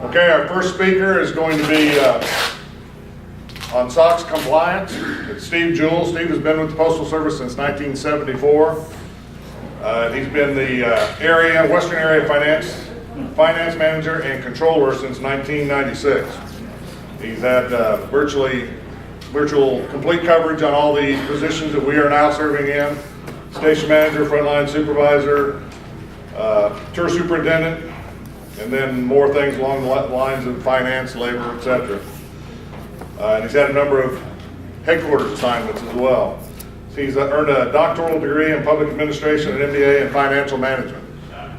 Okay, our first speaker is going to be on SOX compliance. It's Steve Juhl. Steve has been with the Postal Service since 1974. He's been the Western Area Finance Manager and Controller since 1996. He's had virtual complete coverage on all the positions that we are now serving in. Station Manager, Frontline Supervisor, Tour Superintendent, and then more things along the lines of finance, labor, etc. And he's had a number of headquarters assignments as well. He's earned a doctoral degree in public administration, an MBA in financial management.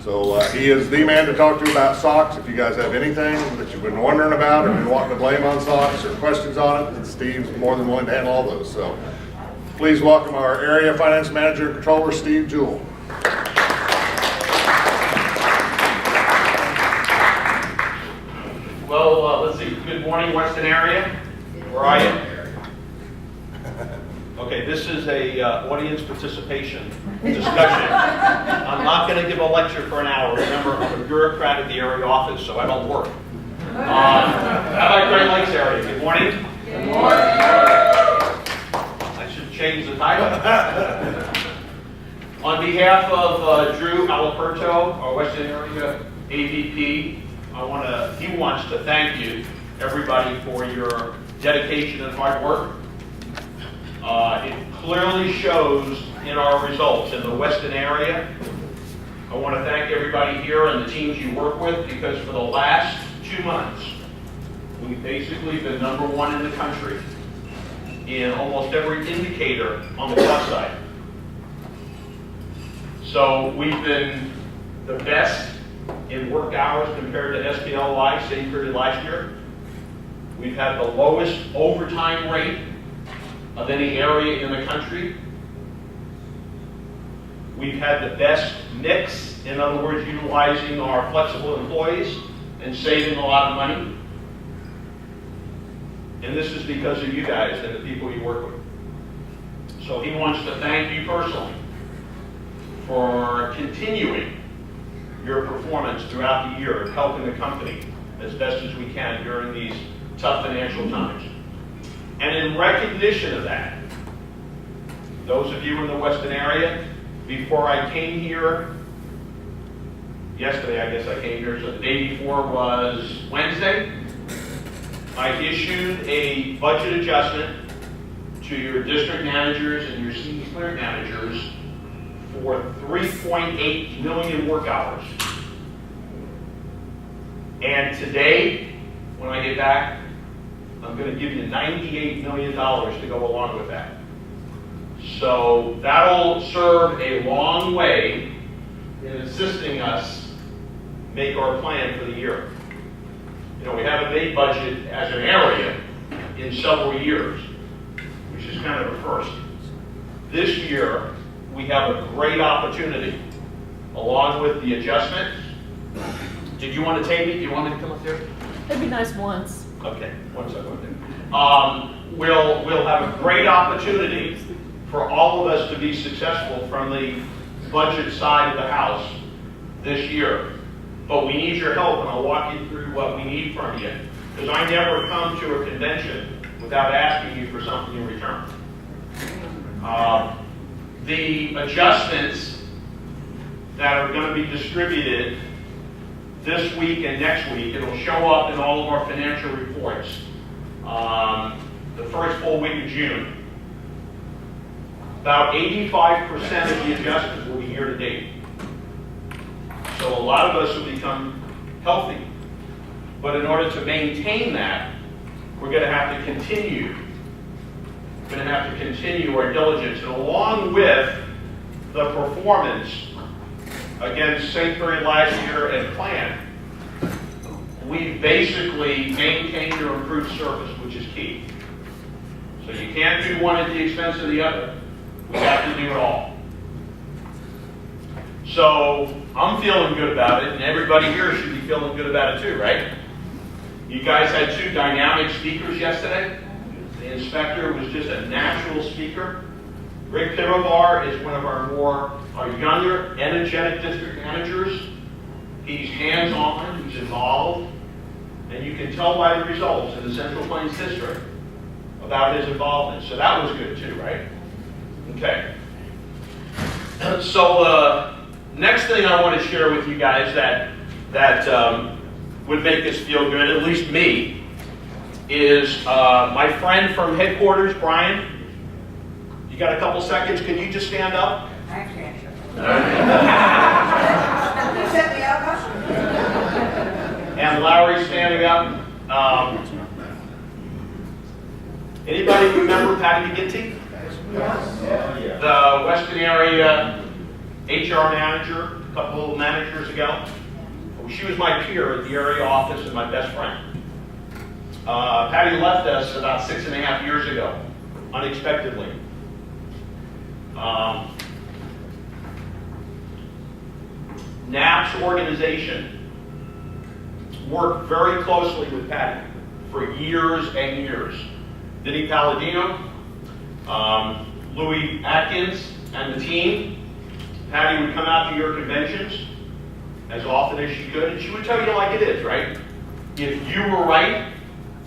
So he is the man to talk to about SOX. If you guys have anything that you've been wondering about or been wanting to blame on SOX or questions on it, Steve's more than willing to handle all those. So please welcome our Area Finance Manager and Controller, Steve Juhl. Well, let's see. Good morning, Western Area. Where are you? Okay, this is a audience participation discussion. I'm not going to give a lecture for an hour. Remember, I'm a bureaucrat at the area office, so I don't work. How about Great Lakes area? Good morning. Good morning. I should change the title. On behalf of Drew Alaperto, our Western Area AVP, he wants to thank you, everybody, for your dedication and hard work. It clearly shows in our results in the Western area. I want to thank everybody here and the teams you work with, because for the last 2 months, we've basically been #1 in the country in almost every indicator on the plus side. So we've been the best in work hours compared to SPLY, same period last year. We've had the lowest overtime rate of any area in the country. We've had the best mix, in other words, utilizing our flexible employees and saving a lot of money. And this is because of you guys and the people you work with. So he wants to thank you personally for continuing your performance throughout the year of helping the company as best as we can during these tough financial times. And in recognition of that, those of you in the Western area, before I came here, yesterday I guess I came here, so the day before was Wednesday, I issued a budget adjustment to your district managers and your senior clearing managers for 3.8 million work hours. And today, when I get back, I'm going to give you $98 million to go along with that. So that'll serve a long way in assisting us make our plan for the year. You know, we haven't made budget as an area in several years, which is kind of a first. This year, we have a great opportunity, along with the adjustments. Did you want to take me? Do you want me to come up there? It'd be nice once. Okay, one second. We'll have a great opportunity for all of us to be successful from the budget side of the house this year. But we need your help, and I'll walk you through what we need from you. Because I never come to a convention without asking you for something in return. The adjustments that are going to be distributed this week and next week, it'll show up in all of our financial reports. The first full week of June. About 85% of the adjustments will be year to date. So a lot of us will become healthy. But in order to maintain that, we're going to have to continue. We're going to have to continue our diligence. And along with the performance against same period last year and plan, we basically maintained or improved service, which is key. So you can't do one at the expense of the other. We have to do it all. So I'm feeling good about it, and everybody here should be feeling good about it too, right? You guys had 2 dynamic speakers yesterday. The inspector was just a natural speaker. Rick Pivovar is one of our younger, energetic district managers. He's hands-on, he's involved. And you can tell by the results in the Central Plains District about his involvement. So that was good too, right? Okay. So next thing I want to share with you guys that would make us feel good, at least me, is my friend from headquarters, Brian. You got a couple seconds? Can you just stand up? I can't. Set me up. And Larry's standing up. Anybody remember Patty McGinty? Yes. The Weston area HR manager, a couple of managers ago. She was my peer at the area office and my best friend. Patty left us about 6.5 years ago, unexpectedly. NAP's organization worked very closely with Patty for years and years. Vinnie Palladino, Louis Atkins, and the team. Patty would come out to your conventions as often as she could, and she would tell you like it is, right? If you were right,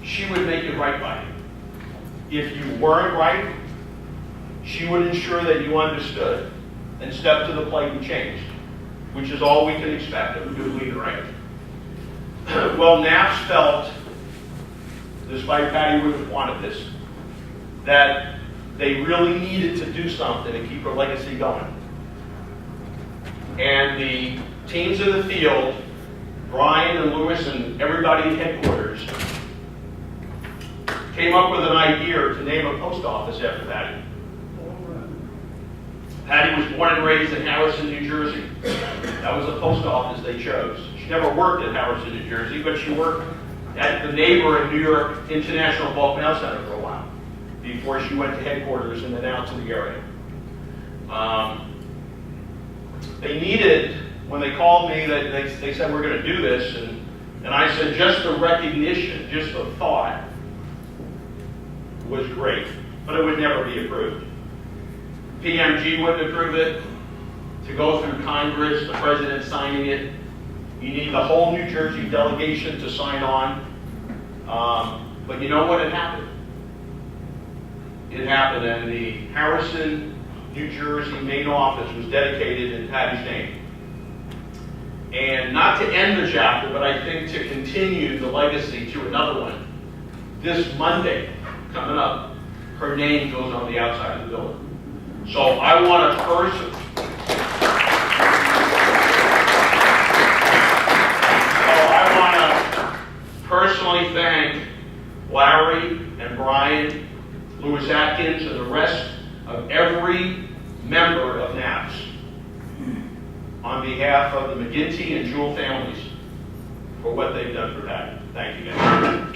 she would make it right by you. If you weren't right, she would ensure that you understood and stepped to the plate and changed, which is all we can expect of a good leader, right? Well, NAPS felt, despite Patty would have wanted this, that they really needed to do something to keep her legacy going. And the teams in the field, Brian and Lewis and everybody at headquarters, came up with an idea to name a post office after Patty. Patty was born and raised in Harrison, New Jersey. That was the post office they chose. She never worked at Harrison, New Jersey, but she worked at the neighboring New York International Bulk Mail Center for a while before she went to headquarters and then out to the area. They needed, when they called me, that they said, we're going to do this, and I said, just the recognition, just the thought was great, but it would never be approved. PMG wouldn't approve it. To go through Congress, the president signing it, you need the whole New Jersey delegation to sign on. But you know what had happened? It happened, and the Harrison, New Jersey main office was dedicated in Patty's name. And not to end the chapter, but I think to continue the legacy to another one. This Monday, coming up, her name goes on the outside of the building. So I want to personally thank Larry and Brian, Louis Atkins, and the rest of every member of NAPS on behalf of the McGinty and Juhl families for what they've done for Patty. Thank you, guys.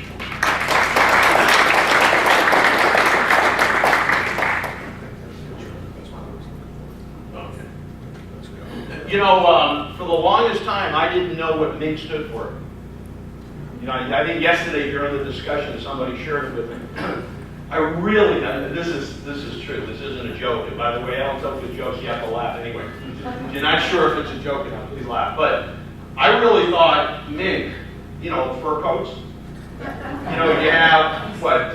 You know, for the longest time, I didn't know what MIG stood for. You know, I think yesterday during the discussion, somebody shared it with me. I really, this is true. This isn't a joke. And by the way, I don't tell good jokes. You have to laugh anyway. If you're not sure if it's a joke enough, please laugh. But I really thought MIG, you know, fur coats. You know, you have what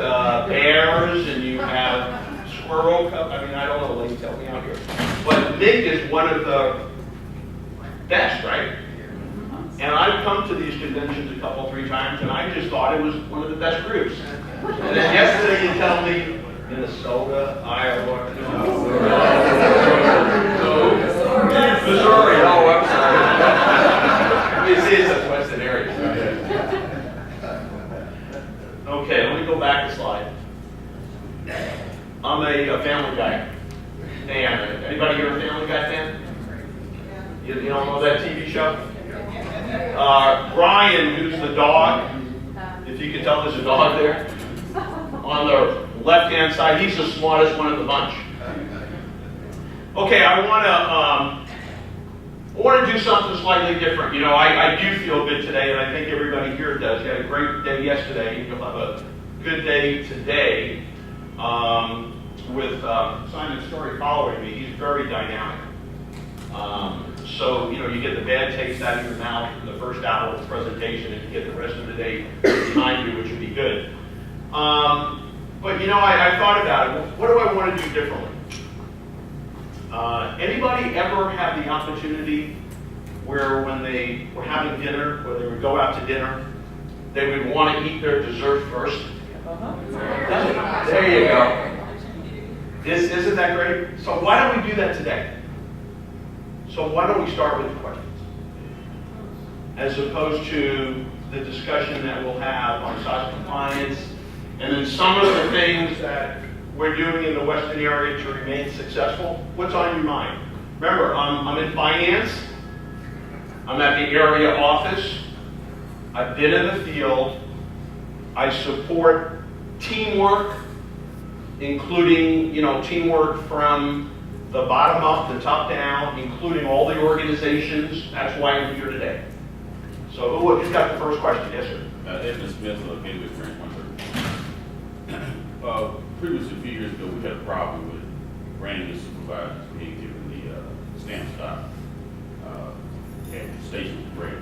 bears and you have squirrel coat. I mean, I don't know. Ladies, help me out here. But MIG is one of the best, right? And I've come to these conventions a couple, 3 times, and I just thought it was one of the best groups. And then yesterday you tell me Minnesota, Iowa, Missouri. Oh, I'm sorry. This is the Western area. Okay, let me go back a slide. I'm a Family Guy fan. Anybody here a Family Guy fan? You don't know that TV show? Brian, who's the dog, if you can tell there's a dog there, on the left-hand side, he's the smartest one of the bunch. Okay, I want to do something slightly different. You know, I do feel good today, and I think everybody here does. You had a great day yesterday. You'll have a good day today with Simon Story following me. He's very dynamic. So, you get the bad taste out of your mouth in the first hour of the presentation, and you get the rest of the day behind you, which would be good. But I thought about it. What do I want to do differently? Anybody ever have the opportunity where when they were having dinner, where they would go out to dinner, they would want to eat their dessert first? There you go. Isn't that great? So why don't we do that today? So why don't we start with the questions? As opposed to the discussion that we'll have on SOX compliance, and then some of the things that we're doing in the Weston area to remain successful. What's on your mind? Remember, I'm in finance. I'm at the area office. I've been in the field. I support teamwork, including, teamwork from the bottom up, the top down, including all the organizations. That's why I'm here today. So who's got the first question? Yes, sir. Edmund Smith, Gateway Branch 130. Previously, a few years ago, we had a problem with brand new supervisors being given the stamp stock at station break.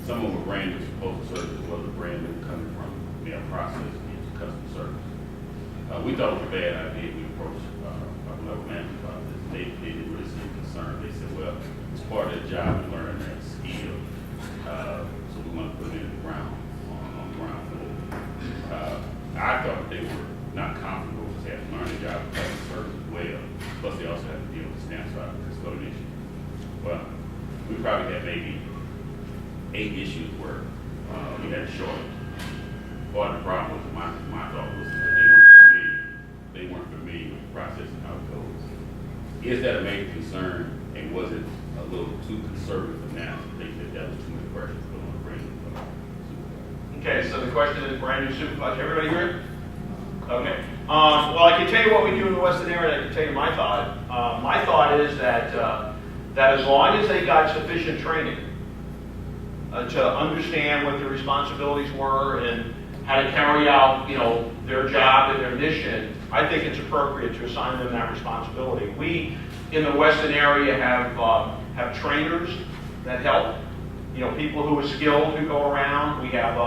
Some of them were brand new supposed to service, as well as brand new coming from mail processing into customer service. We thought it was a bad idea. We approached our level manager about this. They didn't really seem concerned. They said, well, it's part of their job to learn that skill. So we want to put it in the ground, on the ground floor. I thought they were not comfortable with having to learn the job of customer service as well. Plus, they also had to deal with the stamp stock custodian. Well, we probably had maybe 8 issues where we had a shortage. Part of the problem was my thought was that they weren't familiar with the process and how it goes. Is that a major concern, and was it a little too conservative now to think that that was too much pressure to put on the brain? Okay, so the question is brand new supervisor. Everybody here? Okay. Well, I can tell you what we do in the Weston area. I can tell you my thought. My thought is that that as long as they got sufficient training to understand what their responsibilities were and how to carry out, their job and their mission, I think it's appropriate to assign them that responsibility. We, in the Weston area, have trainers that help. People who are skilled who go around. We have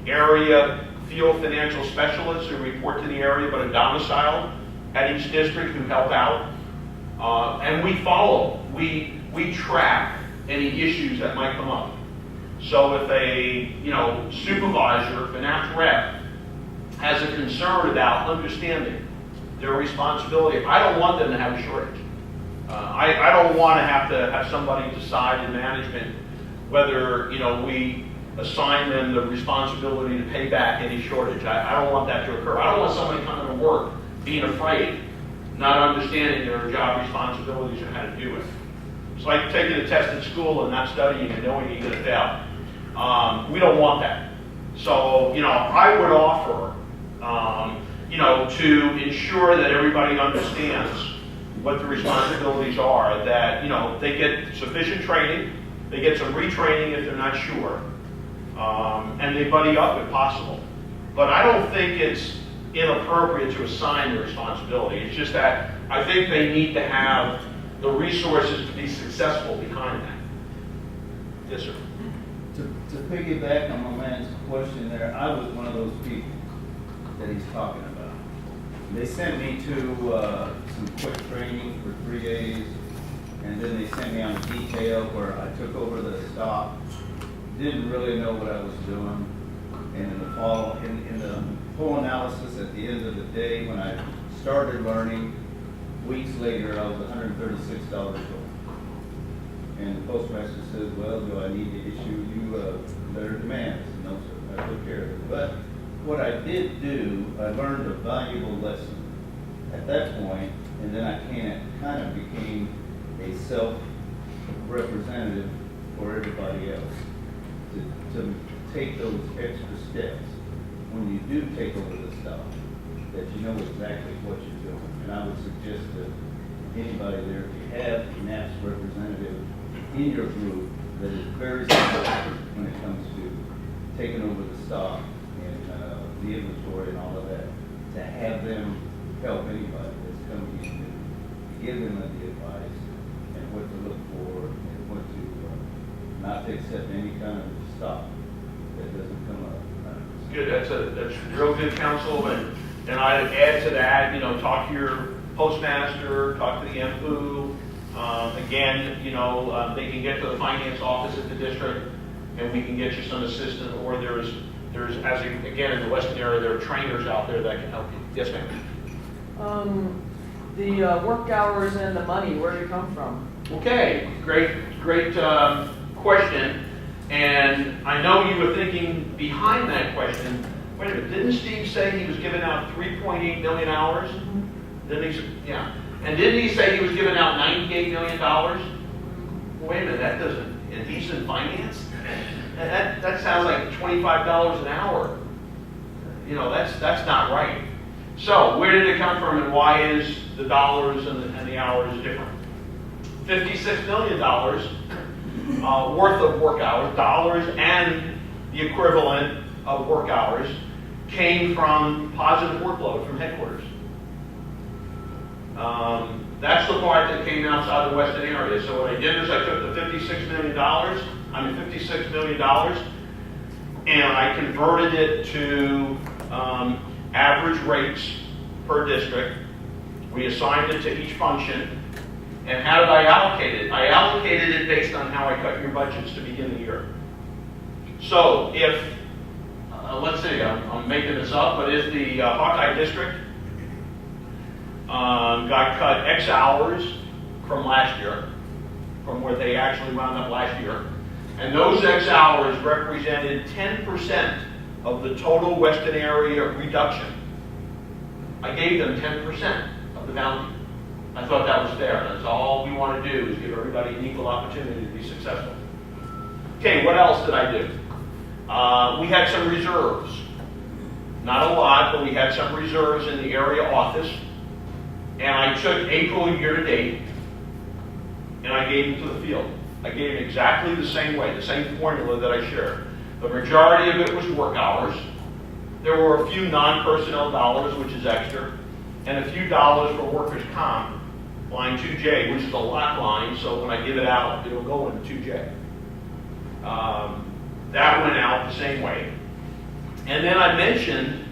area field financial specialists who report to the area but are domiciled at each district who help out. And we follow. We track any issues that might come up. So if a supervisor, finance rep, has a concern about understanding their responsibility, I don't want them to have a shortage. I don't want to have somebody decide in management whether we assign them the responsibility to pay back any shortage. I don't want that to occur. I don't want somebody coming to work being afraid, not understanding their job responsibilities and how to do it. It's like taking a test at school and not studying and knowing you're going to fail. We don't want that. So, I would offer, to ensure that everybody understands what the responsibilities are, that, they get sufficient training, they get some retraining if they're not sure, and they buddy up if possible. But I don't think it's inappropriate to assign the responsibility. It's just that I think they need to have the resources to be successful behind that. Yes, sir. To piggyback on my man's question there, I was one of those people that he's talking about. They sent me to some quick training for 3 days, and then they sent me on a detail where I took over the stop, didn't really know what I was doing, and in the full analysis at the end of the day, when I started learning, weeks later, I was $136 short. And the postmaster says, well, do I need to issue you a letter of demands? No, sir, I took care of it. But what I did do, I learned a valuable lesson at that point, and then I kind of became a self-representative for everybody else to take those extra steps when you do take over the stuff, that you know exactly what you're doing. And I would suggest that anybody there, if you have a NAPS representative in your group that is very supportive when it comes to taking over the stock and the inventory and all of that, to have them help anybody that's coming in to give them the advice and Good, that's real good counsel, and I'd add to that, talk to your postmaster, talk to the MPU. Again, they can get to the finance office at the district, and we can get you some assistance, or there's again, in the Weston area, there are trainers out there that can help you. Yes, ma'am. The work hours and the money, where did it come from? Okay, great question. And I know you were thinking behind that question, wait a minute, didn't Steve say he was giving out 3.8 million hours? Didn't he? Yeah. And didn't he say he was giving out $98 million? Wait a minute, that doesn't, and he's in finance? That sounds like $25 an hour. That's not right. So where did it come from, and why is the dollars and the hours different? $56 million worth of work hours, dollars and the equivalent of work hours, came from positive workload from headquarters. That's the part that came outside the Weston area. So what I did is I took the $56 million, and I converted it to average rates per district. We assigned it to each function. And how did I allocate it? I allocated it based on how I cut your budgets to begin the year. So if, let's see, I'm making this up, but if the Hawkeye district got cut X hours from last year, from where they actually wound up last year, and those X hours represented 10% of the total Weston area reduction, I gave them 10% of the bounty. I thought that was fair. That's all we want to do, is give everybody an equal opportunity to be successful. Okay, what else did I do? We had some reserves. Not a lot, but we had some reserves in the area office. And I took April year-to-date, and I gave them to the field. I gave them exactly the same way, the same formula that I shared. The majority of it was work hours. There were a few non-personnel dollars, which is extra, and a few dollars for workers' comp, line 2J, which is a lock line, so when I give it out, it'll go into 2J. That went out the same way. And then I mentioned,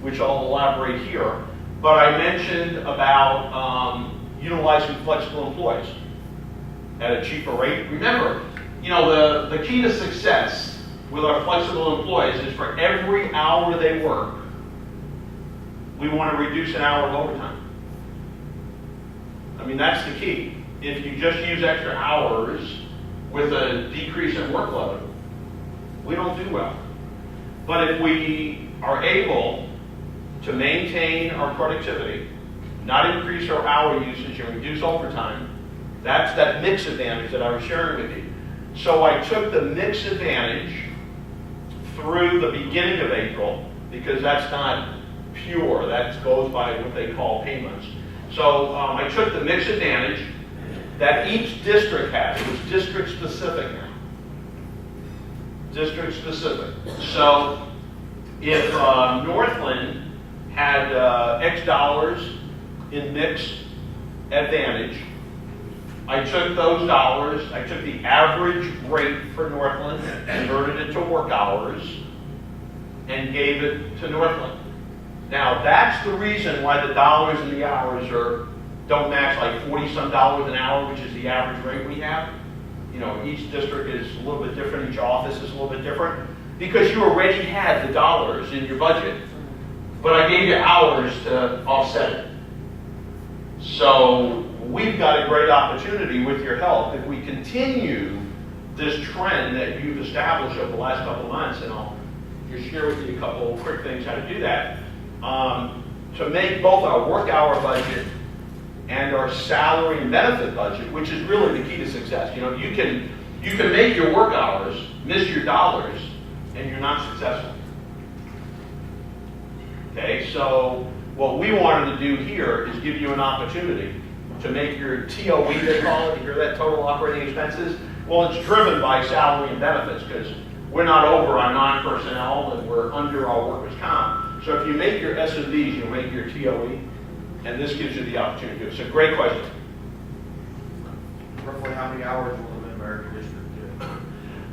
which I'll elaborate here, but I mentioned about utilizing flexible employees at a cheaper rate. Remember, the key to success with our flexible employees is for every hour they work, we want to reduce an hour of overtime. I mean, that's the key. If you just use extra hours with a decrease in workload, we don't do well. But if we are able to maintain our productivity, not increase our hour usage and reduce overtime, that's that mix advantage that I was sharing with you. So I took the mix advantage through the beginning of April, because that's not pure, that goes by what they call payments. So I took the mix advantage that each district has. It was district specific now. District specific. So if Northland had X dollars in mix advantage, I took those dollars, I took the average rate for Northland, converted it to work hours, and gave it to Northland. Now, that's the reason why the dollars and the hours don't match, like 40-some dollars an hour, which is the average rate we have. Each district is a little bit different, each office is a little bit different, because you already had the dollars in your budget, but I gave you hours to offset it. So we've got a great opportunity with your help if we continue this trend that you've established over the last couple of months, and I'll just share with you a couple of quick things how to do that. To make both our work hour budget and our salary and benefit budget, which is really the key to success. You can make your work hours, miss your dollars, and you're not successful. Okay, so what we wanted to do here is give you an opportunity to make your TOE, they call it, you hear that, total operating expenses? Well, it's driven by salary and benefits, because we're not over our non-personnel and we're under our workers' comp. So if you make your S&Ds, you'll make your TOE, and this gives you the opportunity to do it. So great question. Roughly how many hours will the Mid-America District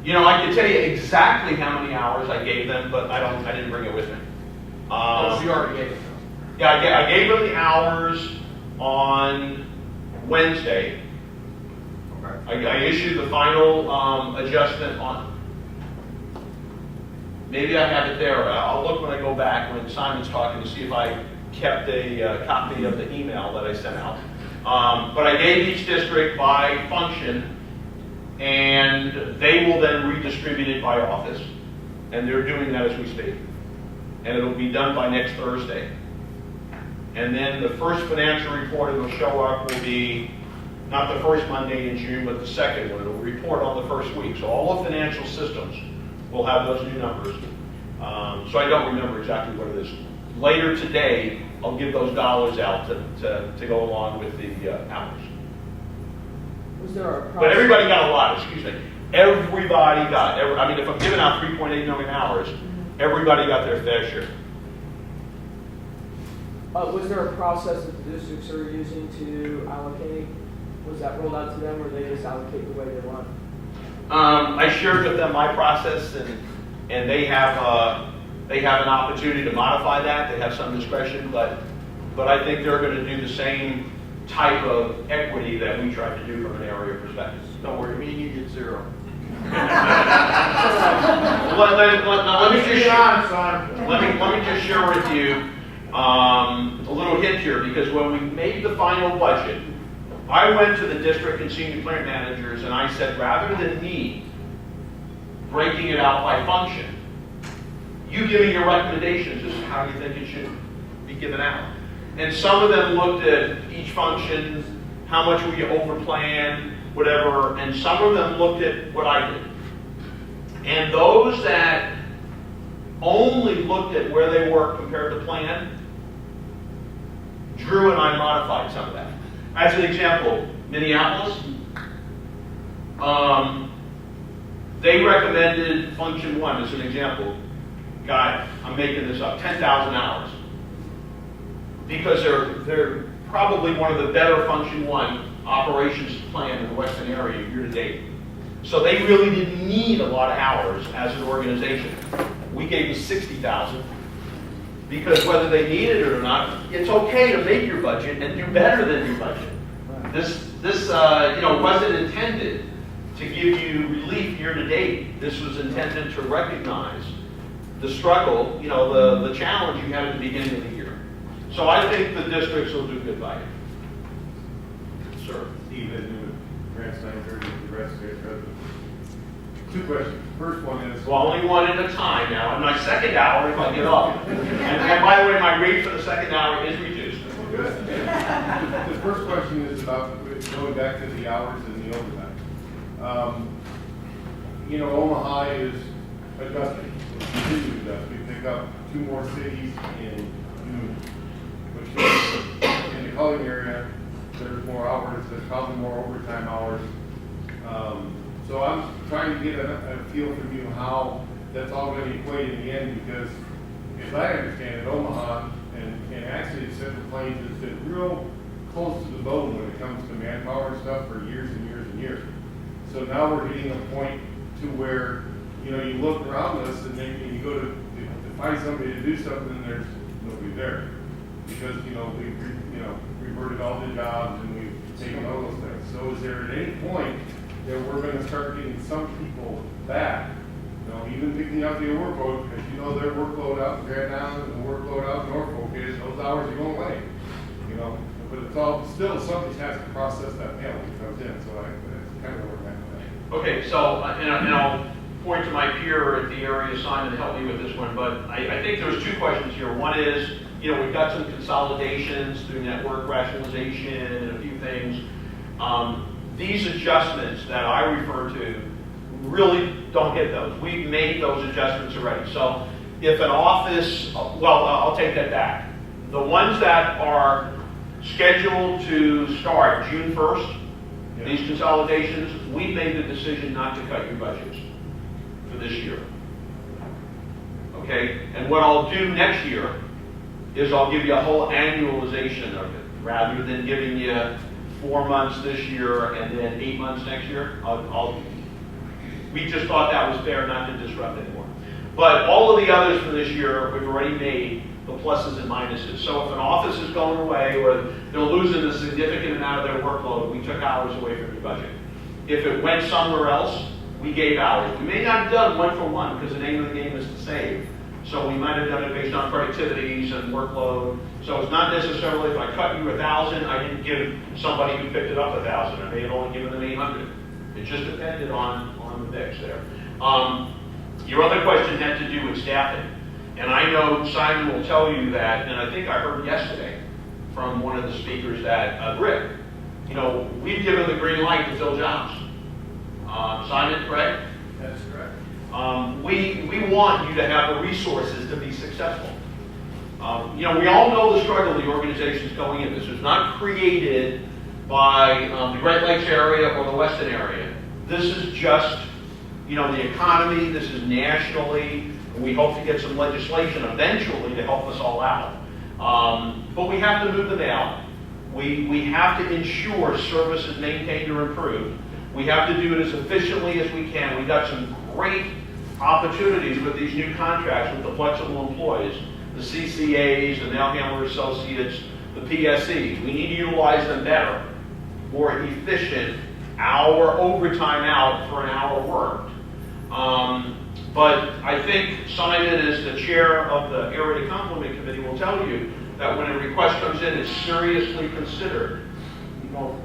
You know, I can tell you exactly how many hours I gave them, but I didn't bring it with me. You already gave it. Yeah, I gave them the hours on Wednesday. Okay. I issued the final adjustment on, maybe I have it there. I'll look when I go back when Simon's talking to see if I kept a copy of the email that I sent out. But I gave each district by function, and they will then redistribute it by office. And they're doing that as we speak. And it'll be done by next Thursday. And then the first financial report that will show up will be not the first Monday in June, but the second one. It'll report on the first week. So all the financial systems will have those new numbers. So I don't remember exactly what it is. Later today, I'll give those dollars out to go along with the hours. Was there a process? But everybody got a lot, excuse me. Everybody got, I mean, if I'm giving out 3.8 million hours, everybody got their fair share. Was there a process that the districts are using to allocate? Was that rolled out to them, or they just allocate the way they want? I shared with them my process, and they have an opportunity to modify that. They have some discretion, but I think they're going to do the same type of equity that we tried to do from an area perspective. Don't worry, me and you get zero. Let me just honest, son. let me just share with you a little hint here, because when we made the final budget, I went to the district and senior plant managers and I said, rather than me breaking it out by function, you give me your recommendations as to how you think it should be given out. And some of them looked at each function, how much were you overplanned, whatever, and some of them looked at what I did. And those that only looked at where they were compared to plan, Drew and I modified some of that. As an example, Minneapolis, they recommended function 1 as an example. God, I'm making this up, 10,000 hours. Because they're probably one of the better function 1 operations plan in the Western area year to date. So they really didn't need a lot of hours as an organization. We gave them 60,000 because whether they needed it or not, it's okay to make your budget and do better than your budget. This wasn't intended to give you relief year to date. This was intended to recognize the struggle, the challenge you had at the beginning of the year. So I think the districts will do good by it. Sir. Steve Newman, Grants 930, the rest of the president. 2 questions. First one is, Well, only one at a time now. In my second hour, if I get off. And by the way, my rate for the second hour is reduced. good. The first question is about going back to the hours and the overtime. Omaha is adjusting. We continue to adjust. We pick up 2 more cities in June, which means in the calling area, there's more hours, there's probably more overtime hours. So I'm trying to get a feel from you how that's all going to equate in the end, because as I understand it, Omaha and actually the Central Plains has been real close to the bone when it comes to manpower and stuff for years and years and years. So now we're hitting a point to where, you look around us and then you go to find somebody to do something and there's nobody there. Because, we've reverted all the jobs and we've taken all those things. So is there at any point that we're going to start getting some people back, even picking up the workload, because their workload out in Grand Island and the workload out in Norfolk is those hours are going away, but it's all still somebody has to process that mail when it comes in, so that's kind of where we're at. Okay, so, and I'll point to my peer at the area, Simon, to help me with this one, but I think there's 2 questions here. One is, we've got some consolidations through network rationalization and a few things. These adjustments that I refer to really don't hit those. We've made those adjustments already. So if an office, I'll take that back. The ones that are scheduled to start June 1st, these consolidations, we made the decision not to cut your budgets for this year. Okay? And what I'll do next year is I'll give you a whole annualization of it, rather than giving you 4 months this year and then 8 months next year. We just thought that was fair not to disrupt anymore. But all of the others for this year, we've already made the pluses and minuses. So if an office is going away or they're losing a significant amount of their workload, we took hours away from your budget. If it went somewhere else, we gave hours. We may not have done one for one because the name of the game is to save. So we might have done it based on productivities and workload. So it's not necessarily if I cut you 1,000, I didn't give somebody who picked it up 1,000. I may have only given them 800. It just depended on the mix there. Your other question had to do with staffing. And I know Simon will tell you that, and I think I heard yesterday from one of the speakers that, Rick, we've given the green light to fill jobs. Simon, correct? That's correct. We want you to have the resources to be successful. We all know the struggle the organization's going in. This was not created by the Great Lakes area or the Weston area. This is just, the economy. This is nationally. We hope to get some legislation eventually to help us all out. But we have to move the mail. We have to ensure service is maintained or improved. We have to do it as efficiently as we can. We've got some great opportunities with these new contracts with the flexible employees, the CCAs, the mail handler associates, the PSEs. We need to utilize them better, more efficient, hour overtime out for an hour worked. But I think Simon, as the chair of the Area Complement Committee, will tell you that when a request comes in, it's seriously considered,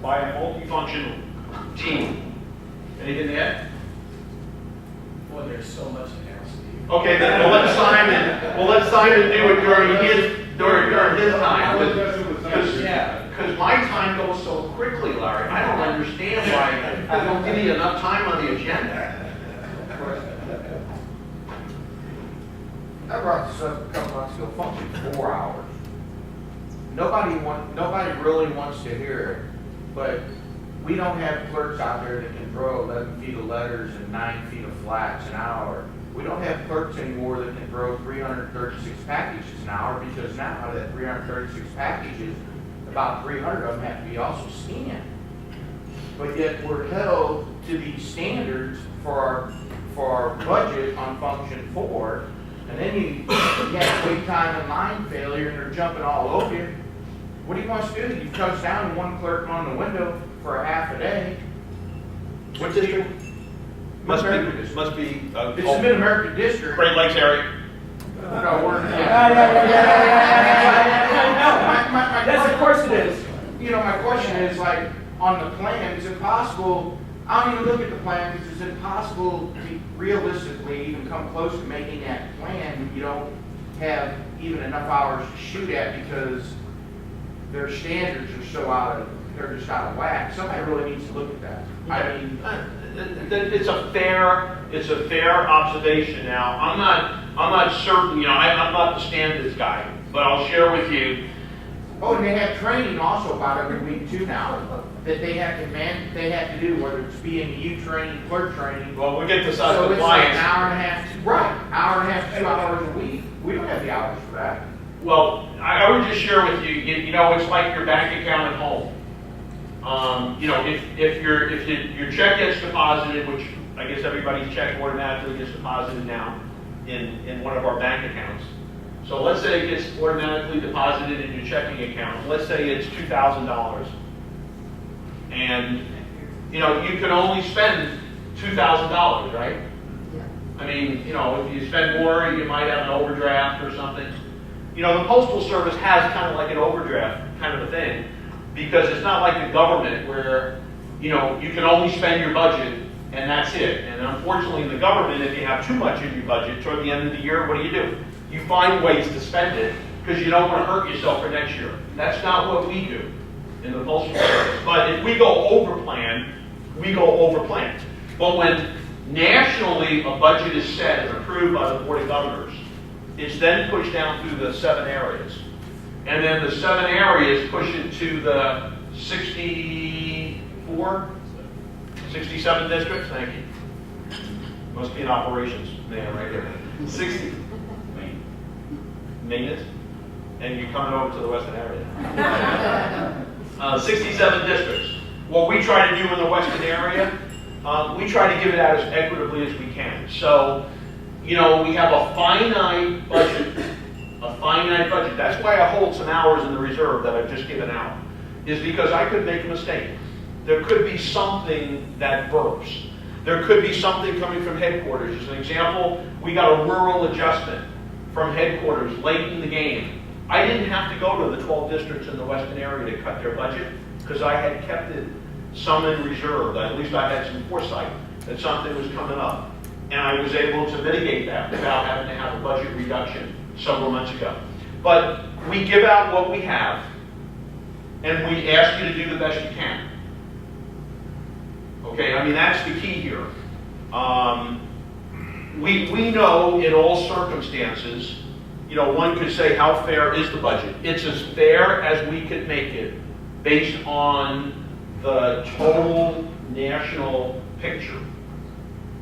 by a multifunctional team. Anything to add? Well, there's so much now, Steve. Okay, then we'll let Simon do it during his time. Yeah. Because my time goes so quickly, Larry. I don't understand why I don't give you enough time on the agenda. I brought this up a couple months ago, function 4 hours. Nobody really wants to hear it, but we don't have clerks out there that can throw 11 feet of letters and 9 feet of flats an hour. We don't have clerks anymore that can throw 336 packages an hour, because now out of that 336 packages, about 300 of them have to be also scanned. But yet we're held to these standards for our budget on function 4, and then you have wait time and line failure, and they're jumping all over you. What do you want us to do? You touch down one clerk on the window for a half a day. What district? Must be. It's the Mid-American District. Great Lakes area. No, we're, Yes, of course it is. My question is, like, on the plan, it's impossible, I don't even look at the plan, because it's impossible to realistically even come close to making that plan if you don't have even enough hours to shoot at, because their standards are so they're just out of whack. Somebody really needs to look at that. I mean, It's a fair observation. Now, I'm not certain. I'm not the standards guy, but I'll share with you. oh, and they have training also about every week too now, that they have to do, whether it's BMU training, clerk training. Well, we get to So it's like compliance. an hour and a half, hour and a half, 2 hours a week. We don't have the hours for that. Well, I would just share with you. It's like your bank account at home. If your check gets deposited, which I guess everybody's check automatically gets deposited now in one of our bank accounts. So let's say it gets automatically deposited in your checking account. Let's say it's $2,000. And, you can only spend $2,000, right? Yeah. I mean, if you spend more, you might have an overdraft or something. The Postal Service has kind of like an overdraft kind of a thing, because it's not like the government where, you can only spend your budget and that's it. And unfortunately in the government, if you have too much in your budget toward the end of the year, what do? You find ways to spend it because you don't want to hurt yourself for next year. That's not what we do in the Postal Service. But if we go over plan, we go over plan. But when nationally a budget is set and approved by the Board of Governors, it's then pushed down through the 7 areas. And then the 7 areas push it to the 67 districts. Thank you. Must be an operations man right here. 60 maintenance, and you're coming over to the western area. 67 districts. What we try to do in the western area we try to give it out as equitably as we can. So, you know, we have a finite budget, That's why I hold some hours in the reserve that I've just given out, is because I could make a mistake. There could be something that burps. There could be something coming from headquarters. As an example, we got a rural adjustment from headquarters late in the game. I didn't have to go to the 12 districts in the western area to cut their budget because I had kept it some in reserve. At least I had some foresight that something was coming up. And I was able to mitigate that without having to have a budget reduction several months ago. But we give out what we have, and we ask you to do the best you can. Okay, I mean, that's the key here. We know in all circumstances, you know, one could say, how fair is the budget? It's as fair as we could make it based on the total national picture.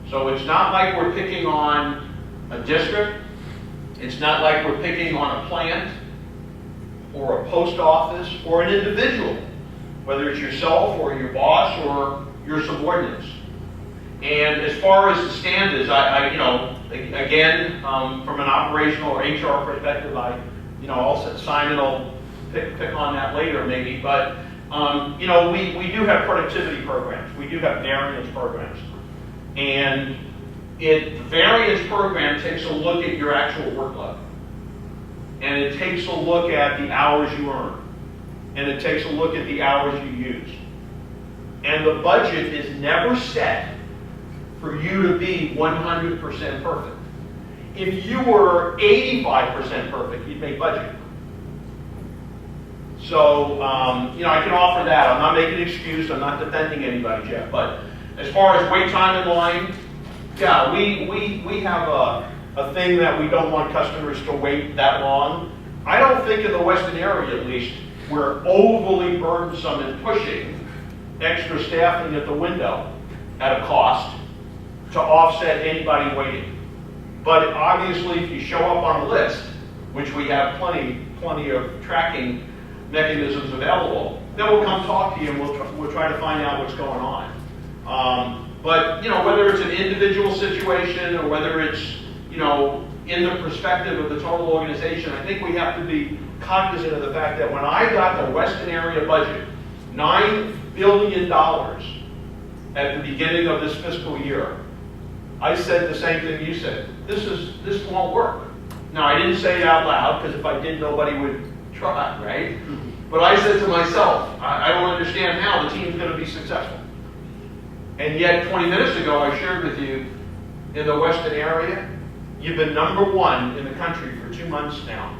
So it's not like we're picking on a district. It's not like we're picking on a plant or a post office or an individual, whether it's yourself or your boss or your subordinates. And as far as the stand is, I you know, again, from an operational or HR perspective, I'll Simon will pick on that later maybe, but you know, we do have productivity programs. We do have variance programs. And the variance program takes a look at your actual workload. And it takes a look at the hours you earn. And it takes a look at the hours you use. And the budget is never set for you to be 100% perfect. If you were 85% perfect, you'd make budget. So, you know, I can offer that. I'm not making an excuse. I'm not defending anybody, Jeff. But as far as wait time in line, yeah, we have a thing that we don't want customers to wait that long. I don't think in the western area, at least, we're overly burdensome in pushing extra staffing at the window at a cost to offset anybody waiting. But obviously, if you show up on a list, which we have plenty of tracking mechanisms available, then we'll come talk to you and we'll try to find out what's going on. But you know, whether it's an individual situation or whether it's, you know, in the perspective of the total organization, I think we have to be cognizant of the fact that when I got the western area budget, $9 billion at the beginning of this fiscal year, I said the same thing you said. This won't work. Now, I didn't say it out loud, because if I did, nobody would try, right? But I said to myself, I don't understand how the team's going to be successful. And yet, 20 minutes ago, I shared with you, in the western area, you've been #1 in the country for 2 months now.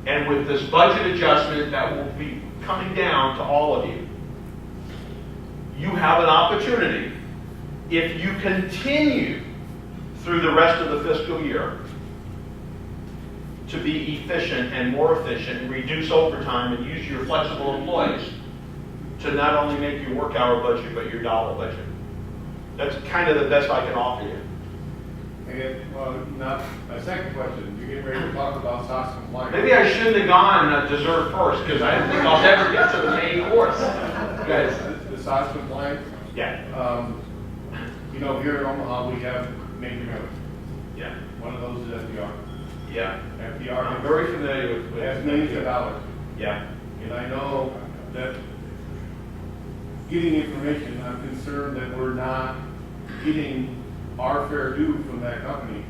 And with this budget adjustment that will be coming down to all of you, you have an opportunity, if you continue through the rest of the fiscal year, to be efficient and more efficient and reduce overtime and use your flexible employees to not only make your work hour budget, but your dollar budget. That's kind of the best I can offer you. And, well, now, my second question, you're getting ready to talk about SOX compliance. Maybe I shouldn't have gone dessert first, because I didn't think I'll never get to the main course. Guys. The SOX compliance, Yeah. you know, here in Omaha, we have major roads. Yeah. One of those is FDR. Yeah. FDR I'm very familiar with has millions of dollars. Yeah. And I know that getting information, I'm concerned that we're not getting our fair due from that company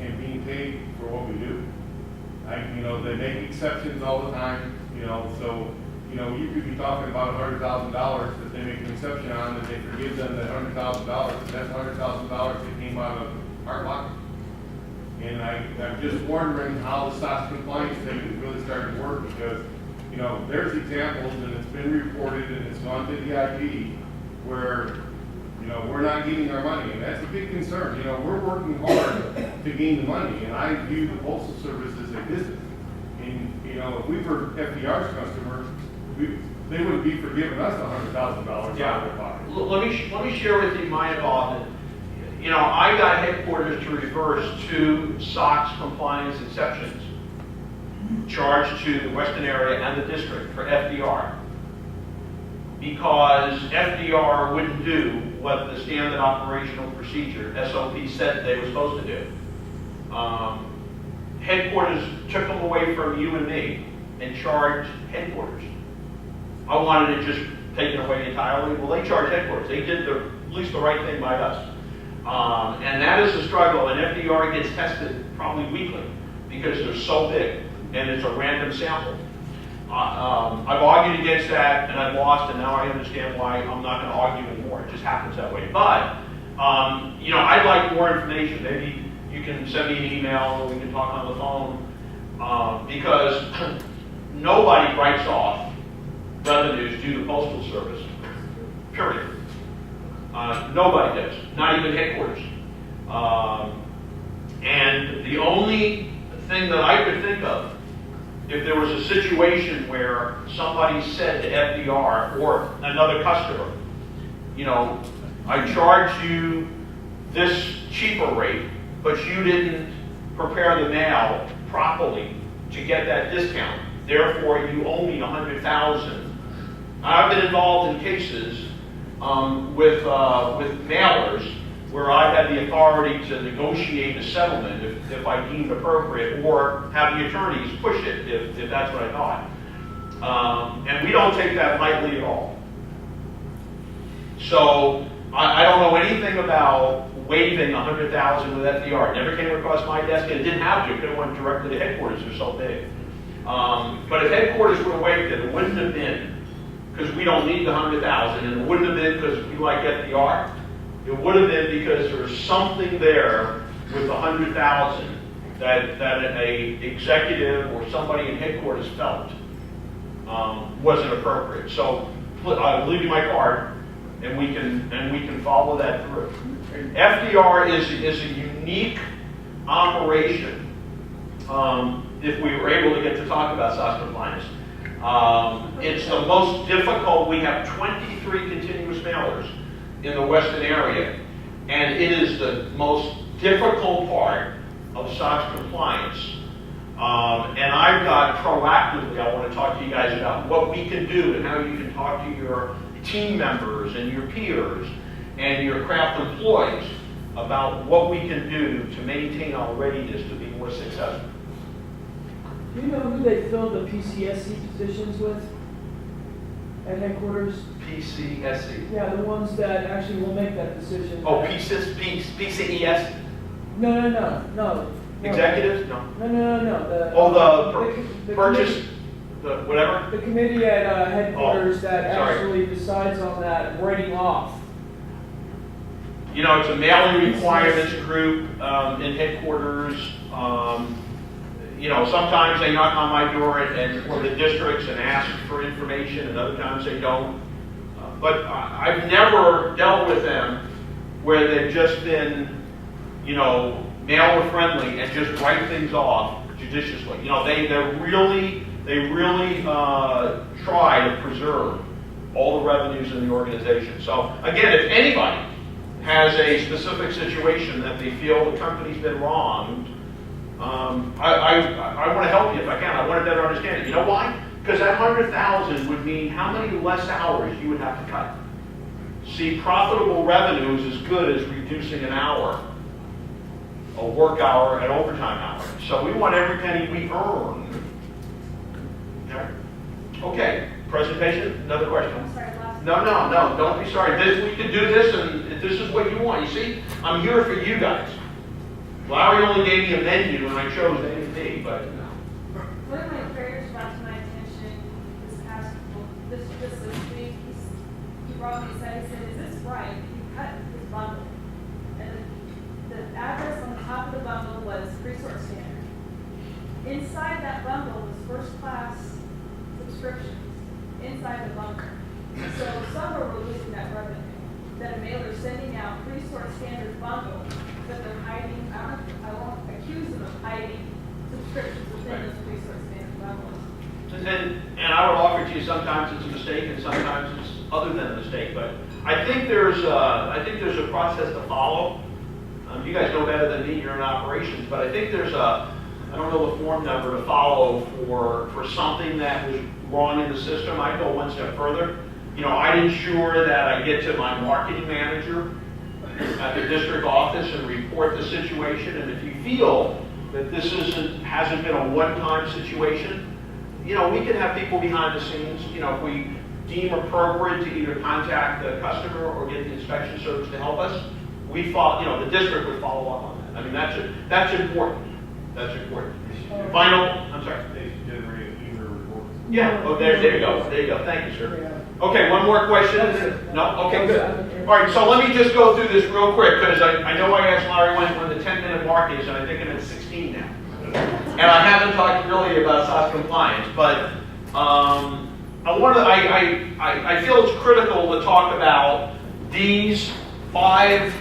and being paid for what we do. You know, they make exceptions all the time, you know, so, you know, you could be talking about $100,000 that they make an exception on, and they forgive them that $100,000, and that's $100,000 that came out of our pocket. And I'm just wondering how the SOX compliance thing is really starting to work, because, you know, there's examples, and it's been reported, and it's gone to the IP, where, you know, we're not getting our money, and that's a big concern. You know, we're working hard to gain the money, and I view the Postal Service as a business. And, you know, if we were FDR's customers, they wouldn't be forgiving us $100,000 out of their pocket. Let me share with you my involvement. You know, I got headquarters to reverse 2 SOX compliance exceptions charged to the western area and the district for FDR. because FDR wouldn't do what the standard operational procedure, SOP, said they were supposed to do. Headquarters took them away from you and me and charged headquarters. I wanted it just taken away entirely. Well, they charged headquarters. They did at least the right thing by us. And that is a struggle, and FDR gets tested probably weekly because they're so big and it's a random sample. I've argued against that and I've lost, and now I understand why I'm not going to argue anymore. It just happens that way. But, you know, I'd like more information. Maybe you can send me an email or we can talk on the phone, because nobody writes off revenues due to Postal Service, period. Nobody does, not even headquarters. And the only thing that I could think of, if there was a situation where somebody said to FDR or another customer, you know, I charged you this cheaper rate, but you didn't prepare the mail properly to get that discount. Therefore, you owe me $100,000. I've been involved in cases with mailers where I've had the authority to negotiate a settlement if I deemed appropriate, or have the attorneys push it if that's what I thought. And we don't take that lightly at all. So I don't know anything about waiving $100,000 with FDR. It never came across my desk, and it didn't have to. It could have went directly to headquarters. They're so big. But if headquarters would have waived it, it wouldn't have been because we don't need the $100,000, and it wouldn't have been because we like FDR. It would have been because there's something there with the $100,000 that a executive or somebody in headquarters felt wasn't appropriate. So I'll leave you my card, and we can follow that through. FDR is a unique operation. If we were able to get to talk about SOX compliance, it's the most difficult. We have 23 continuous mailers in the Western area, and it is the most difficult part of SOX compliance. And I've got proactively, I want to talk to you guys about what we can do and how you can talk to your team members and your peers and your craft employees about what we can do to maintain our readiness to be more successful. Do you know who they filled the PCSC positions with at headquarters? PCSC. Yeah, the ones that actually will make that decision. Oh, PCES? No. Executives? No. No. The Purchase, the whatever? The committee at headquarters that sorry. actually decides on that writing off. You know, it's a mailing requirements group in headquarters. You know, sometimes they knock on my door or the districts and ask for information, and other times they don't. But I've never dealt with them where they've just been, you know, mailer friendly and just write things off judiciously. You know, they really try to preserve all the revenues in the organization. So again, if anybody has a specific situation that they feel the company's been wronged, I want to help you if I can. I want to better understand it. You know why? Because that 100,000 would mean how many less hours you would have to cut. See, profitable revenue is as good as reducing an hour, a work hour, an overtime hour. So we want every penny we earn. Okay. Presentation. Another question. I'm sorry, last. No. Don't be sorry. We could do this, and this is what you want. You see, I'm here for you guys. Larry only gave me a menu, and I chose A and B, but. One of my prayers brought to my attention this week. He brought me and said, is this right? You cut this bundle. And the address on the top of the bundle was Resource Standard. Inside that bundle was first class subscriptions inside the bundle. So somewhere we're losing that revenue. That a mailer sending out Resource Standard bundle, but they're hiding, I won't accuse them of hiding subscriptions within this Resource Standard bundle. And I would offer to you sometimes it's a mistake and sometimes it's other than a mistake. But I think there's a process to follow. You guys know better than me. You're in operations, but I think there's I don't know the form number to follow for something that was wrong in the system. I go one step further. I'd ensure that I get to my marketing manager at the district office and report the situation. And if you feel that this hasn't been a one-time situation, we can have people behind the scenes, if we deem appropriate to either contact the customer or get the inspection service to help us, the district would follow up on that. I mean, that's important. That's important. Final, I'm sorry. They should generate an email report. Yeah, oh, there you go. There you go. Thank you, sir. Okay, one more question? No? Okay, good. All right, so let me just go through this real quick, because I know I asked Larry when the 10-minute mark is, and I think I'm at 16 now. And I haven't talked really about SOX compliance, but I feel it's critical to talk about these 5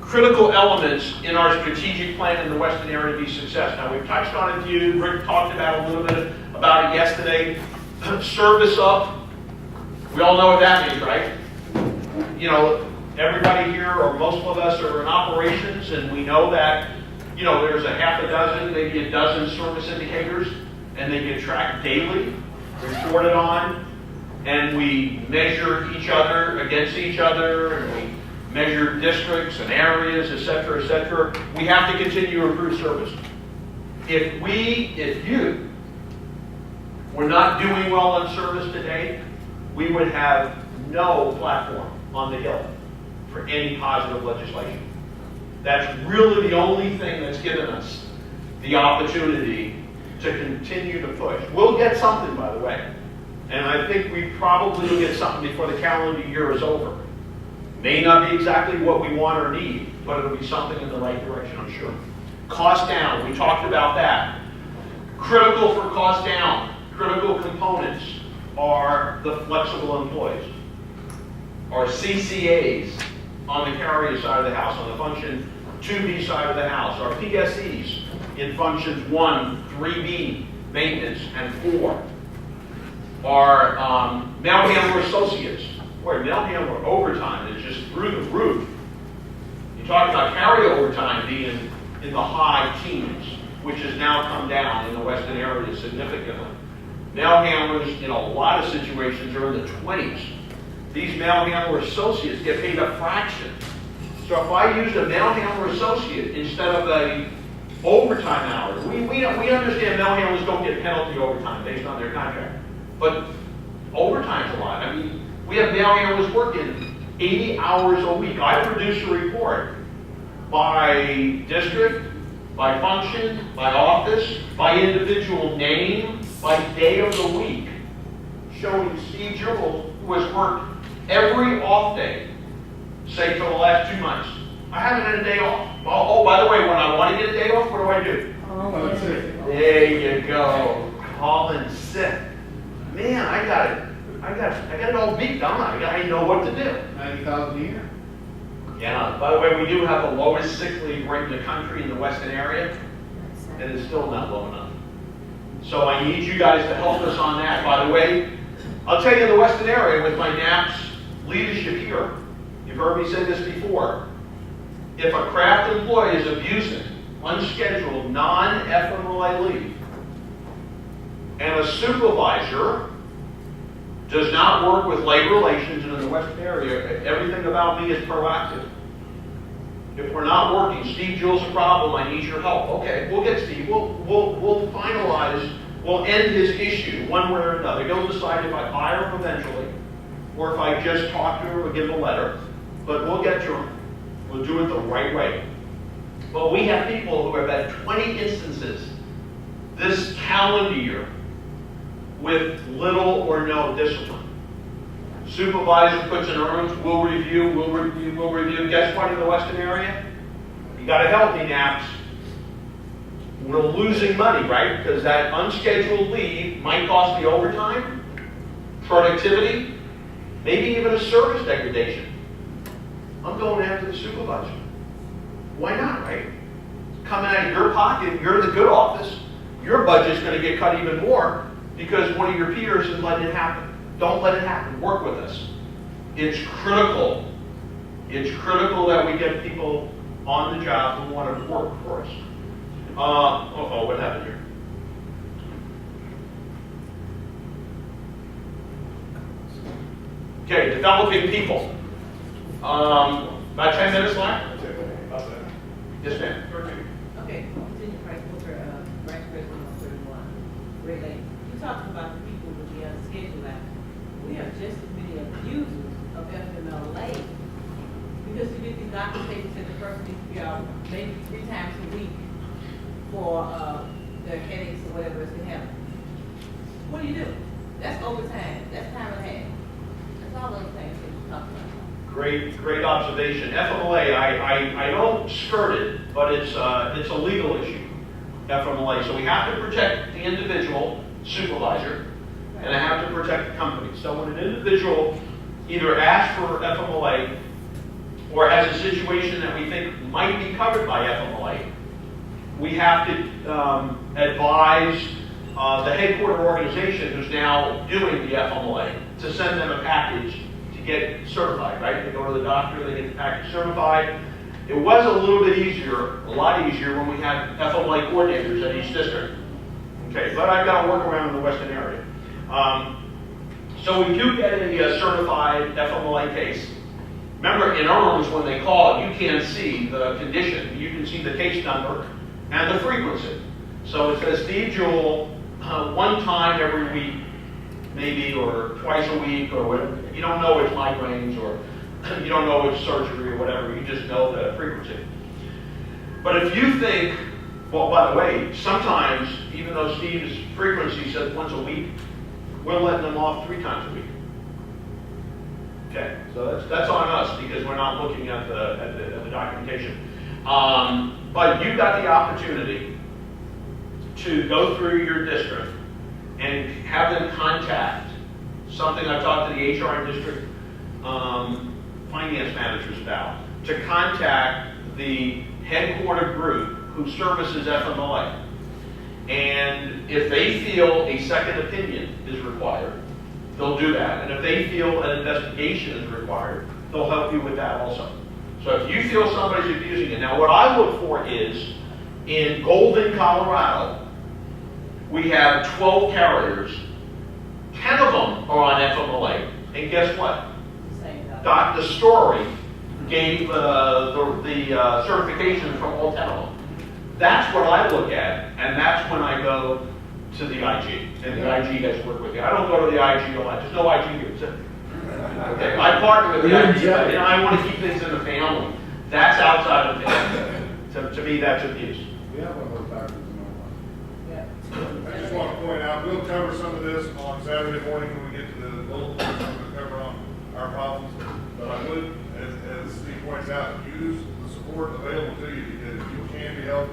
critical elements in our strategic plan in the Western area to be success. Now, we've touched on a few. Rick talked about a little bit about it yesterday. Service up. We all know what that means, right? Everybody here, or most of us, are in operations, and we know that, there's a half a dozen, maybe a dozen service indicators, and they get tracked daily, reported on, and we measure each other against each other, and we measure districts and areas, et cetera, et cetera. We have to continue to improve service. If you were not doing well on service today, we would have no platform on the Hill for any positive legislation. That's really the only thing that's given us the opportunity to continue to push. We'll get something, by the way. And I think we probably will get something before the calendar year is over. May not be exactly what we want or need, but it'll be something in the right direction, I'm sure. Cost down, we talked about that. Critical for cost down, critical components are the flexible employees, or CCAs on the carrier side of the house, on the function 2B side of the house, our PSEs in functions 1, 3B, maintenance, and 4. Our mail handler associates, where mail handler overtime is just through the roof. You talk about carry overtime being in the high teens, which has now come down in the Western area significantly. Mail handlers in a lot of situations are in the 20s. These mail handler associates get paid a fraction. So if I use a mail handler associate instead of a overtime hours, we understand mail handlers don't get penalty overtime based on their contract. But overtime's a lot. I mean, we have mail handlers working 80 hours a week. I produce a report by district, by function, by office, by individual name, by day of the week, showing Steve Juhl, who has worked every off day, say for the last 2 months. I haven't had a day off. Oh, by the way, when I want to get a day off, what do? There you go. Calling sick. Man, I got it all beat, don't I? I know what to do. 90,000 a year. Yeah, by the way, we do have the lowest sick leave rate in the country in the Western area, and it's still not low enough. So I need you guys to help us on that. By the way, I'll tell you in the Western area with my NAPS leadership here, you've heard me say this before, if a craft employee is abusing unscheduled non-FMLA leave, and a supervisor does not work with labor relations, and in the Western area, everything about me is proactive. If we're not working, Steve Juhl's a problem, I need your help. Okay, we'll get Steve, we'll finalize, we'll end his issue one way or another. He'll decide if I fire him eventually, or if I just talk to him or give him a letter, but we'll get to him. We'll do it the right way. But we have people who have had 20 instances this calendar year with little or no discipline. Supervisor puts in earnings, we'll review. Guess what in the Western area? You got to help me, NAPS. We're losing money, right? Because that unscheduled leave might cost me overtime, productivity, maybe even a service degradation. I'm going after the supervisor. Why not, right? Coming out of your pocket, you're the good office. Your budget's going to get cut even more because one of your peers is letting it happen. Don't let it happen. Work with us. It's critical. It's critical that we get people on the job who want to work for us. What happened here? developing people. About 10 minutes left? Yes, ma'am. Okay, continue, Vice President 131. Really, you talked about the people with the schedule act. We have just as many abusers of FMLA because you get these documentations that the person needs to be out maybe 3 times a week for their headaches or whatever else they have. What do you do? That's overtime. That's time and a half. That's all those things that you talked about. Great observation. FMLA, I don't skirt it, but it's a legal issue, FMLA. So we have to protect the individual supervisor, and I have to protect the company. So when an individual either asks for FMLA or has a situation that we think might be covered by FMLA, we have to advise the headquarter organization who's now doing the FMLA to send them a package to get certified, right? They go to the doctor, they get the package certified. It was a little bit easier, a lot easier when we had FMLA coordinators at each district. Okay, but I've got to work around in the Western area. So we do get a certified FMLA case. Remember, in ERMS, when they call it, you can't see the condition. You can see the case number and the frequency. So it says Steve Juhl, 1 time every week, maybe, or twice a week, or whatever. You don't know it's migraines, or you don't know it's surgery, or whatever. You just know the frequency. But if you think, well, by the way, sometimes, even though Steve's frequency says once a week, we're letting them off 3 times a week. Okay, so that's on us because we're not looking at the documentation. But you've got the opportunity to go through your district and have them contact something I've talked to the HR and district finance managers about, to contact the headquarter group who services FMLA. And if they feel a second opinion is required, they'll do that. And if they feel an investigation is required, they'll help you with that also. So if you feel somebody's abusing it, now what I look for is, in Golden, Colorado, we have 12 carriers, 10 of them are on FMLA, and guess what? Dr. Story gave the certification from all 10 of them. That's what I look at, and that's when I go to the IG, and the IG has worked with you. I don't go to the IG a lot. There's no IG here. So. Okay, I partner with the IG, but I want to keep things in the family. That's outside of the family. To me, that's abuse. We have one of those doctors in our life. Yeah. I just want to point out, we'll cover some of this on Saturday morning when we get to the local, we'll cover on our problems. But I would, as Steve points out, use the support available to you because you can be held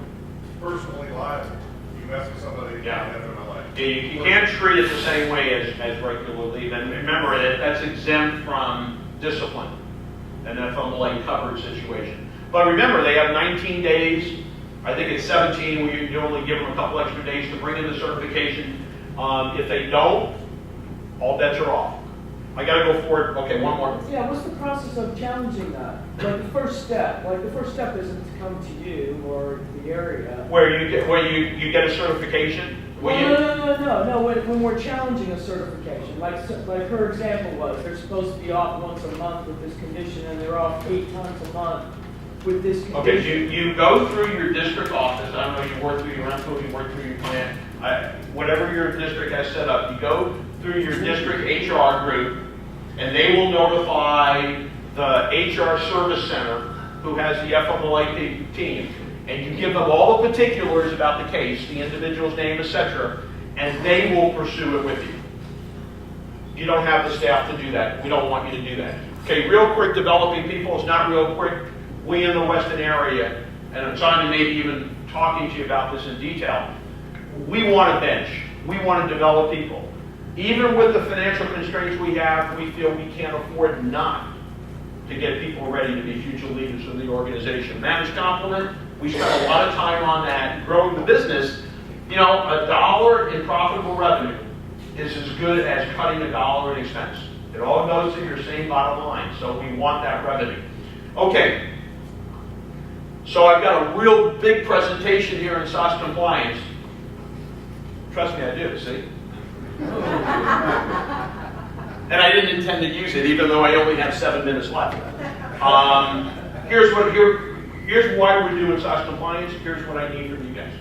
personally liable. You mess with somebody Yeah. in FMLA. You can't treat it the same way as regular leave. And remember, that's exempt from discipline, an FMLA covered situation. But remember, they have 19 days. I think it's 17. You only give them a couple extra days to bring in the certification. If they don't, all bets are off. I got to go forward. Okay, one more. Yeah, what's the process of challenging that? Like the first step isn't to come to you or the area. Where you get a certification. No. When we're challenging a certification, like her example was, they're supposed to be off once a month with this condition, and they're off 8 times a month with this condition. Okay, you go through your district office. I don't know, you work through your rental, you work through your plan, whatever your district has set up. You go through your district HR group, and they will notify the HR service center who has the FMLA team, and you give them all the particulars about the case, the individual's name, etc., and they will pursue it with you. You don't have the staff to do that. We don't want you to do that. Okay, real quick, developing people is not real quick. We in the Western area, and I'm trying to maybe even talking to you about this in detail, we want a bench. We want to develop people. Even with the financial constraints we have, we feel we can't afford not to get people ready to be future leaders of the organization. Managed complement, we spend a lot of time on that. Growing the business, you know, $1 in profitable revenue is as good as cutting $1 in expense. It all goes to your same bottom line, so we want that revenue. Okay, so I've got a real big presentation here in SOX compliance. Trust me, I do, see? And I didn't intend to use it, even though I only have 7 minutes left. Here's why we're doing SOX compliance. Here's what I need from you guys.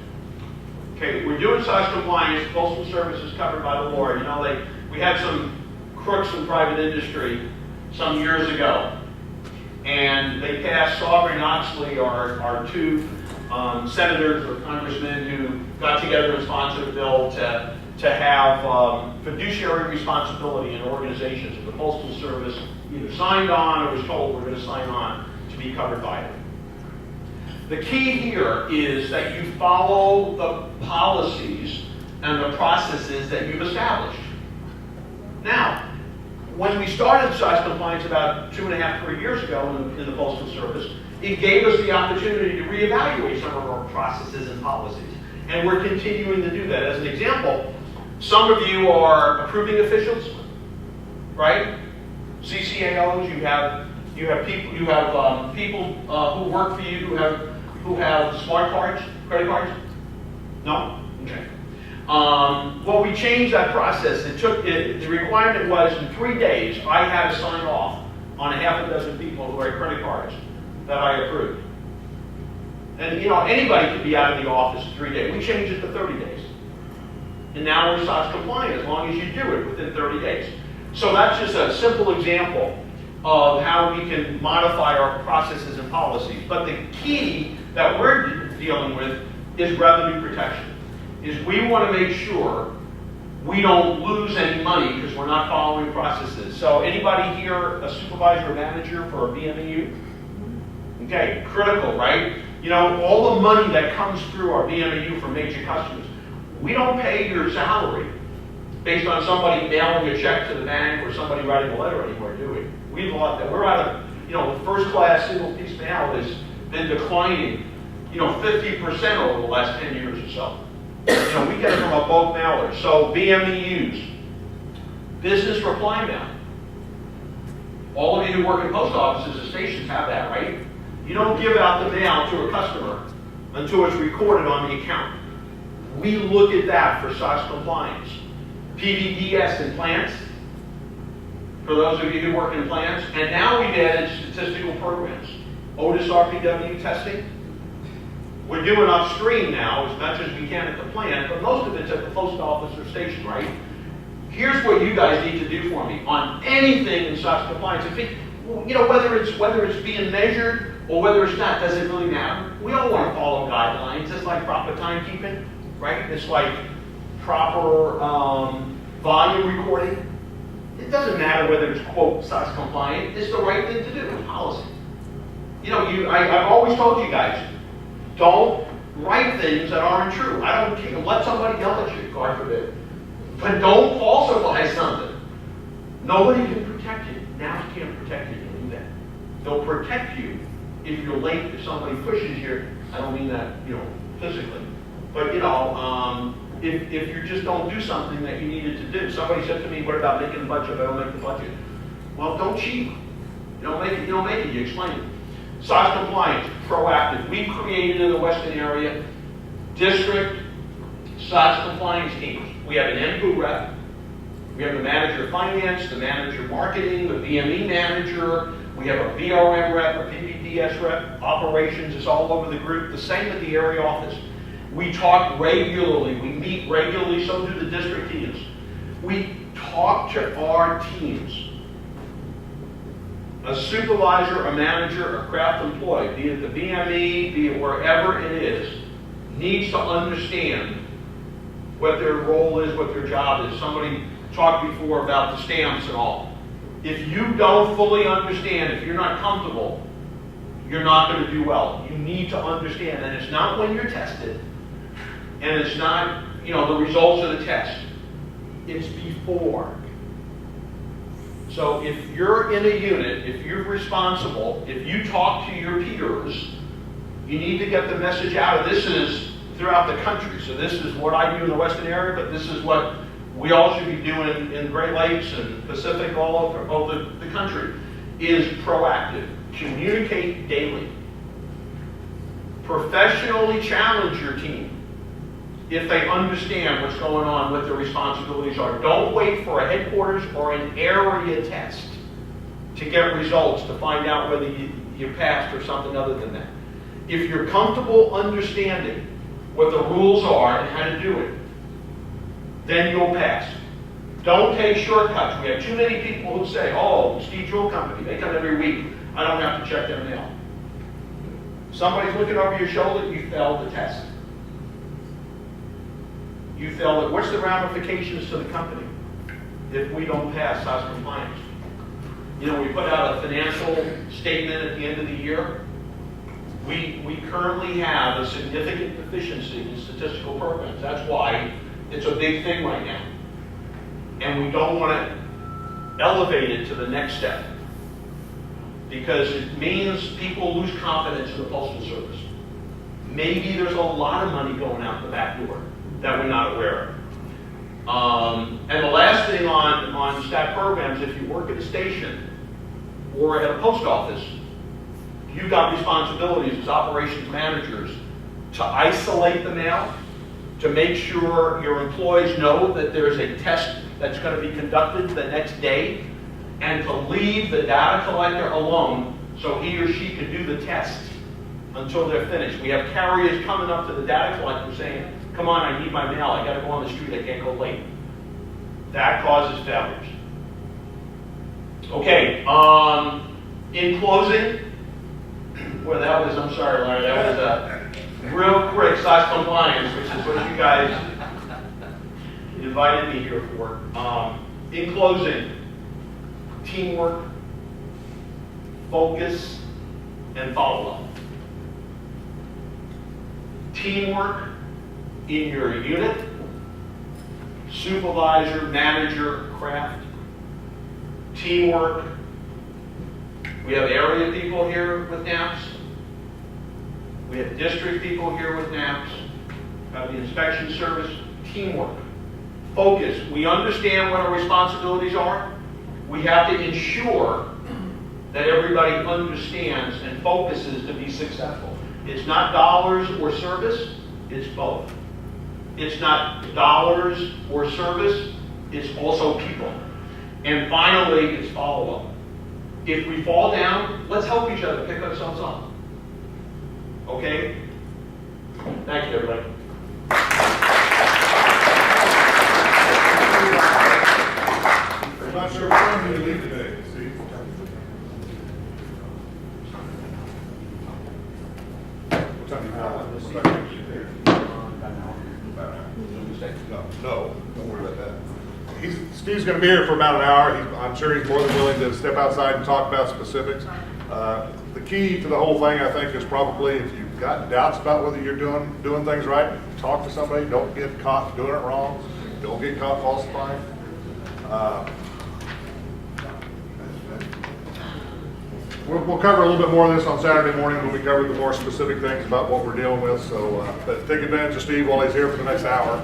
Okay, we're doing SOX compliance. Postal Service is covered by the law. You know, we had some crooks in private industry some years ago, and they passed Sarbanes-Oxley, our two senators or congressmen who got together and sponsored a bill to have fiduciary responsibility in organizations. And the Postal Service either signed on or was told we're going to sign on to be covered by it. The key here is that you follow the policies and the processes that you've established. Now, when we started SOX compliance about 2.5, 3 years ago in the Postal Service, it gave us the opportunity to reevaluate some of our processes and policies. And we're continuing to do that. As an example, some of you are approving officials, right? CCAOs, you have people who work for you who have smart cards, credit cards? No? Okay. Well, we changed that process. The requirement was in 3 days, I had to sign off on a half a dozen people who had credit cards that I approved. And you know, anybody could be out of the office in 3 days. We changed it to 30 days. And now we're SOX compliant as long as you do it within 30 days. So that's just a simple example of how we can modify our processes and policies. But the key that we're dealing with is revenue protection. Is we want to make sure we don't lose any money because we're not following processes. So anybody here a supervisor or manager for a BMEU? Okay, critical, right? You know, all the money that comes through our BMEU from major customers, we don't pay your salary based on somebody mailing a check to the bank or somebody writing a letter anymore, do we? We've lost that. We're out of, you know, the first class single piece mail has been declining, you know, 50% over the last 10 years or so. You know, we get it from a bulk mailer. So BMEUs, business reply mail. All of you who work in post offices and stations have that, right? You don't give out the mail to a customer until it's recorded on the account. We look at that for SOX compliance. PVDS in plants, for those of you who work in plants. And now we've added statistical programs. Otis RPW testing. We're doing upstream now as much as we can at the plant, but most of it's at the post office or station, right? Here's what you guys need to do for me on anything in SOX compliance. If it, you know, whether it's being measured or whether it's not, does it really matter? We all want to follow guidelines. It's like proper timekeeping, right? It's like proper volume recording. It doesn't matter whether it's, quote, SOX compliant. It's the right thing to do. It's policy. You know, I've always told you guys, don't write things that aren't true. I don't care. Let somebody yell at you, God forbid. But don't falsify something. Nobody can protect you. Now you can't protect you. You do that. They'll protect you if you're late, if somebody pushes you. I don't mean that, you know, physically. But, you know, if you just don't do something that you needed to do. Somebody said to me, what about making the budget? I don't make the budget. Well, don't cheat. You don't make it, you explain it. SOX compliance, proactive. We created in the Western area district SOX compliance teams. We have an NPU rep. We have the manager of finance, the manager of marketing, the BME manager. We have a VRM rep, a PPDS rep, operations is all over the group. The same at the area office. We talk regularly. We meet regularly, so do the district teams. We talk to our teams. A supervisor, a manager, a craft employee, be it the BME, be it wherever it is, needs to understand what their role is, what their job is. Somebody talked before about the stamps and all. If you don't fully understand, if you're not comfortable, you're not going to do well. You need to understand, and it's not when you're tested, and it's not, you know, the results of the test. It's before. So if you're in a unit, if you're responsible, if you talk to your peers, you need to get the message out. This is throughout the country. So this is what I do in the Western area, but this is what we all should be doing in Great Lakes and Pacific, all over the country, is proactive. Communicate daily. Professionally challenge your team. if they understand what's going on, what their responsibilities are. Don't wait for a headquarters or an area test to get results to find out whether you passed or something other than that. If you're comfortable understanding what the rules are and how to do it, then you'll pass. Don't take shortcuts. We have too many people who say, oh, Steve Juhl Company, they come every week. I don't have to check their mail. Somebody's looking over your shoulder, you failed the test. You failed it. What's the ramifications to the company if we don't pass SOX compliance? You know, we put out a financial statement at the end of the year. We currently have a significant deficiency in statistical programs. That's why it's a big thing right now. And we don't want to elevate it to the next step, because it means people lose confidence in the Postal Service. Maybe there's a lot of money going out the back door that we're not aware of. And the last thing on stat programs, if you work at a station or at a post office, you've got responsibilities as operations managers to isolate the mail, to make sure your employees know that there's a test that's going to be conducted the next day, and to leave the data collector alone so he or she can do the test until they're finished. We have carriers coming up to the data collector saying, come on, I need my mail, I gotta go on the street, I can't go late. That causes failures. Okay, in closing, well, that was, I'm sorry, Larry, that was a real quick SOX compliance, which is what you guys invited me here for. In closing, teamwork, focus, and follow-up. Teamwork in your unit, supervisor, manager, craft. Teamwork. We have area people here with NAPS. We have district people here with NAPS. We have the inspection service. Teamwork. Focus. We understand what our responsibilities are. We have to ensure that everybody understands and focuses to be successful. It's not dollars or service, it's both. It's not dollars or service, it's also people. And finally, it's follow-up. If we fall down, let's help each other pick ourselves up. Okay? Thank you, everybody. I'm not sure what time you leave today, Steve. What time do you have? No, don't worry about that. Steve's going to be here for about an hour. I'm sure he's more than willing to step outside and talk about specifics. The key to the whole thing, I think, is probably if you've got doubts about whether you're doing things right, talk to somebody. Don't get caught doing it wrong. Don't get caught falsifying. We'll cover a little bit more of this on Saturday morning when we cover the more specific things about what we're dealing with. So, but take advantage of Steve while he's here for the next hour.